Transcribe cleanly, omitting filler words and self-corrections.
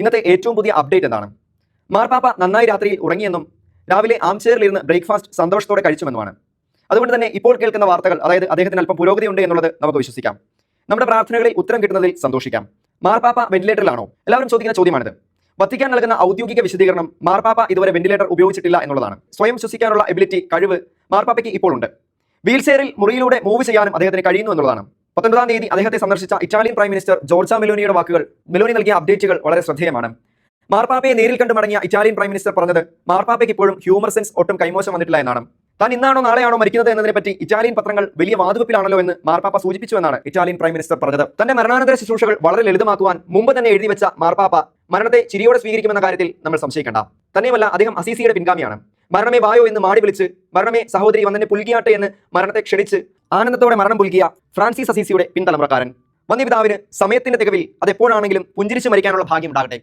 ഇന്നത്തെ ഏറ്റവും പുതിയ അപ്ഡേറ്റ് എന്താണ്? മാർപ്പാപ്പ നന്നായി രാത്രിയിൽ ഉറങ്ങിയെന്നും രാവിലെ ആംചെയറിലിരുന്ന് ബ്രേക്ക്ഫാസ്റ്റ് സന്തോഷത്തോടെ കഴിച്ചുമെന്നുമാണ്. അതുകൊണ്ട് തന്നെ ഇപ്പോൾ കേൾക്കുന്ന വാർത്തകൾ, അതായത് അദ്ദേഹത്തിന് അല്പം പുരോഗതിയുണ്ട് എന്നുള്ളത് നമുക്ക് വിശ്വസിക്കാം. നമ്മുടെ പ്രാർത്ഥനകളിൽ ഉത്തരം കിട്ടുന്നതിൽ സന്തോഷിക്കാം. മാർപ്പാപ്പ വെന്റിലേറ്ററിലാണോ? എല്ലാവരും ചോദിക്കുന്ന ചോദ്യമാണിത്. വത്തിക്കാൻ നൽകുന്ന ഔദ്യോഗിക വിശദീകരണം മാർപ്പാപ്പ ഇതുവരെ വെന്റിലേറ്റർ ഉപയോഗിച്ചിട്ടില്ല എന്നുള്ളതാണ്. സ്വയം ശ്വസിക്കാനുള്ള കഴിവ് മാർപ്പാപ്പയ്ക്ക് ഇപ്പോൾ ഉണ്ട്. വീൽചെയറിൽ മുറിയിലൂടെ മൂവ് ചെയ്യാനും അദ്ദേഹത്തിന് കഴിയുന്നു എന്നുള്ളതാണ്. 19-ാം തീയതി അദ്ദേഹത്തെ സന്ദർശിച്ച ഇറ്റാലിയൻ പ്രൈം മിനിസ്റ്റർ ജോർജ മെലോനിയുടെ വാക്കുകൾ, മെലോനി നൽകിയ അപ്ഡേറ്റുകൾ വളരെ ശ്രദ്ധേയമാണ്. മാർപ്പാപ്പയെ നേരിൽ കണ്ടു മടങ്ങിയ ഇറ്റാലിയൻ പ്രൈം മിനിസ്റ്റർ പറഞ്ഞത് മാർപ്പാപ്പയ്ക്ക് ഇപ്പോഴും ഹ്യൂമർ സെൻസ് ഒട്ടും കൈമോശം വന്നിട്ടില്ല എന്നാണ്. താൻ ഇന്നാണോ നാളെയാണോ മരിക്കുന്നത് എന്നതിനെപ്പറ്റി ഇറ്റാലിയൻ പത്രങ്ങൾ വലിയ വാതുവെപ്പിലാണല്ലോ എന്ന് മാർപ്പാപ്പ സൂചിപ്പിച്ചു എന്നാണ് ഇറ്റാലിയൻ പ്രൈം മിനിസ്റ്റർ പറഞ്ഞത്. തന്റെ മരണാനന്തര ശുശ്രൂഷകൾ വളരെ ലളിതമാക്കുവാൻ മുമ്പ് തന്നെ എഴുതി വെച്ച മാർപ്പാപ്പ മരണത്തെ ചിരിയോടെ സ്വീകരിക്കുമെന്ന കാര്യത്തിൽ നമ്മൾ സംശയിക്കേണ്ട. തന്നെയുമല്ല, അദ്ദേഹം അസീസിയുടെ പിൻഗാമിയാണ്. മരണമേ വായോ എന്ന് മാടി വിളിച്ച്, മരണമേ സഹോദരി വന്നെന്നെ പുൽകിയാട്ടെ എന്ന് മരണത്തെ ക്ഷണിച്ച് ആനന്ദത്തോടെ മരണം പുൽകിയ ഫ്രാൻസിസ് അസീസിയുടെ പിൻതലമുറക്കാരൻ. വന്യപിതാവിന് സമയത്തിന്റെ തികവിൽ അതെപ്പോഴാണെങ്കിലും പുഞ്ചിരിച്ചു മരിക്കാനുള്ള ഭാഗ്യം ഉണ്ടാകട്ടെ.